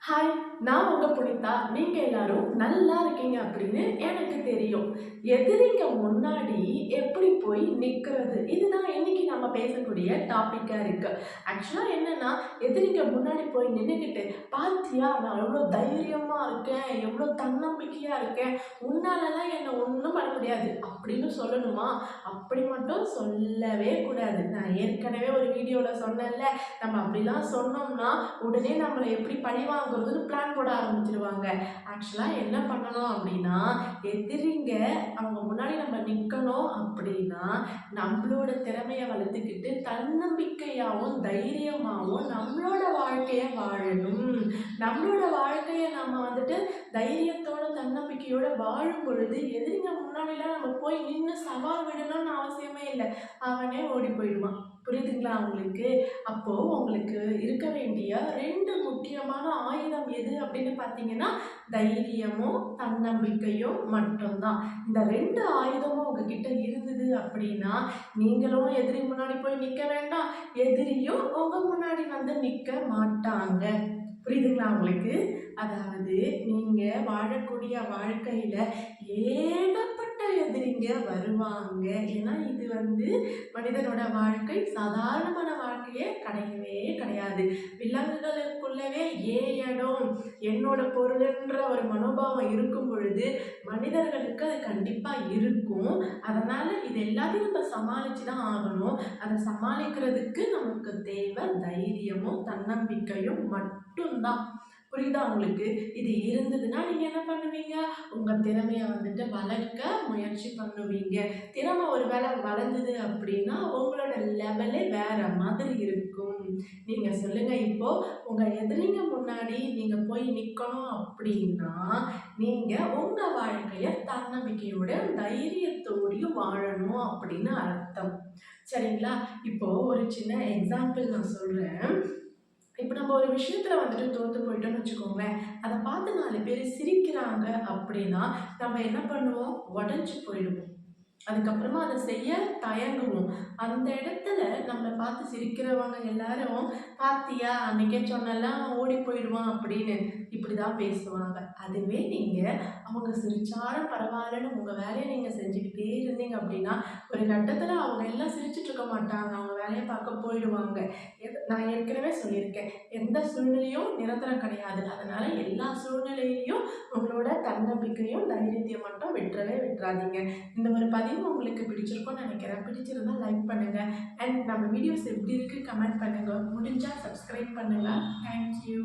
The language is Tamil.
ஹாய், நான் உங்க புனிதா. நீங்க எல்லாரும் நல்லா இருக்கீங்க அப்படின்னு எனக்கு தெரியும். எதிரிங்க முன்னாடி எப்படி போய் நிக்கிறது? இதுதான் இன்னைக்கு நம்ம பேசக்கூடிய டாபிக்கா இருக்கு. ஆக்சுவலா என்னன்னா, எதிரிங்க முன்னாடி போய் நின்னுக்கிட்டு, "பாத்தியா நான் எவ்ளோ தைரியமா இருக்கேன், எவ்ளோ தன்னம்பிக்கையா இருக்கேன், உன்னாலலாம் என்ன ஒண்ணும் பண்ண முடியாது" அப்படின்னு சொல்லணுமா? அப்படி மட்டும் சொல்லவே கூடாது. நான் ஏற்கனவே ஒரு வீடியோல சொன்னேன்ல, நம்ம அப்படிலாம் சொன்னோம்னா, உடனே நம்மள எப்படி பழி வாங்குறதுன்னு பிளான் போட ஆரம்பிச்சுருவாங்க. ஆக்சுவலா என்ன பண்ணணும் அப்படின்னா, எதிரிங்க அவங்க முன்னாடி நம்ம நிக்கணும் அப்படின்னா, நம்மளோட திறமைய வளர்த்துக்கிட்டு, தன்னம்பிக்கையாவும், தைரியமாவும் நம்மளோட வாழ்க்கைய வாழணும். நம்மளோட வாழ்க்கைய நம்ம வந்துட்டு தைரியத்தோட, தன்னம்பிக்கையோட வாழும் பொழுது, எதிரிங்க முன்னாடிலாம் நம்ம போய் நின்னு சவால் விடணும்னு அவசியமே இல்ல. அவனே ஓடி போயிடுவான். புரியுதுங்களா உங்களுக்கு? அப்போ உங்களுக்கு இருக்க வேண்டிய 2 முக்கியமான ஆயுதம் எது அப்படின்னு பார்த்தீங்கன்னா, தைரியமும், தன்னம்பிக்கையும் மட்டும்தான். இந்த 2 ஆயுதமும் உங்ககிட்ட இருந்தது அப்படின்னா, நீங்களும் எதிரி முன்னாடி போய் நிக்க வேண்டாம். எதிரியும் உங்க முன்னாடி வந்து நிக்க மாட்டாங்க. புரியுதுங்களா உங்களுக்கு? அதாவது நீங்க வாழக்கூடிய வாழ்க்கையில ஏகப்பட்ட எதிரிங்க வருவாங்க. ஏன்னா இது வந்து மனிதனோட வாழ்க்கை சாதாரணமான வாழ்க்கையே கிடையவே கிடையாது. விலங்குகளுக்குள்ளவே ஏன் இடம், என்னோட பொருளுன்ற ஒரு மனோபாவம் இருக்கும் பொழுது, மனிதர்களுக்கு அது கண்டிப்பா இருக்கும். அதனால இது எல்லாத்தையும் நம்ம சமாளிச்சு தான் ஆகணும். அத சமாளிக்கிறதுக்கு நமக்கு தேவை தைரியமும், தன்னம்பிக்கையும் மட்டும்தான். புரியுதா உங்களுக்கு? இது இருந்ததுன்னா நீங்க என்ன பண்ணுவீங்க? உங்க திறமைய வந்துட்டு வளர்க்க முயற்சி பண்ணுவீங்க. திறமை ஒரு வேளை வளர்ந்தது அப்படின்னா, உங்களோட லெவலே வேற மாதிரி இருக்கும். நீங்க சொல்லுங்க இப்போ, உங்க எதிரிங்க முன்னாடி நீங்க போய் நிக்கணும் அப்படின்னா, நீங்க உங்க வாழ்க்கைய தன்னம்பிக்கையோட, தைரியத்தோடயும் வாழணும் அப்படின்னு அர்த்தம். சரிங்களா? இப்போ ஒரு சின்ன எக்ஸாம்பிள் நான் சொல்றேன். இப்ப நம்ம ஒரு விஷயத்துல வந்துட்டு தோத்து போயிட்டோம்னு வச்சுக்கோங்களேன். அத பார்த்து 4 பேரு சிரிக்கிறாங்க அப்படின்னா, நம்ம என்ன பண்ணுவோம்? உடைஞ்சு போயிடுவோம். அதுக்கப்புறமா அத செய்ய தயங்குவோம். அந்த இடத்துல நம்மள பார்த்து சிரிக்கிறவங்க எல்லாரும், "பாத்தியா அன்னைக்கே சொன்னேன்ல அவன் ஓடி போயிடுவான்" அப்படின்னு இப்படிதான் பேசுவாங்க. அதுவே நீங்க அவங்க சிரிச்சாலும் பரவாயில்லன்னு உங்க வேலைய நீங்க செஞ்சுக்கிட்டே இருந்தீங்க அப்படின்னா, ஒரு கட்டத்துல அவங்க எல்லாம் சிரிச்சுட்டு இருக்க மாட்டாங்க. அவங்க வேலைய பார்க்க போயிடுவாங்க. நான் ஏற்கனவே சொல்லியிருக்கேன். எந்த சூழ்நிலையும் நிரந்தரம் கிடையாது. அதனால எல்லா சூழ்நிலையிலயும் உங்களோட தன்னம்பிக்கையும், தைரியத்தையும் மட்டும் விட்டுறவே விட்டுறாதீங்க. இந்த ஒரு பதிவு உங்களுக்கு பிடிச்சிருக்கும்னு நினைக்கிறேன். பிடிச்சிருந்தா லைக் பண்ணுங்க. அண்ட் நம்ம வீடியோஸ் எப்படி இருக்கு கமெண்ட் பண்ணுங்க. முடிஞ்சா சப்ஸ்கிரைப் பண்ணுங்க. Thank you.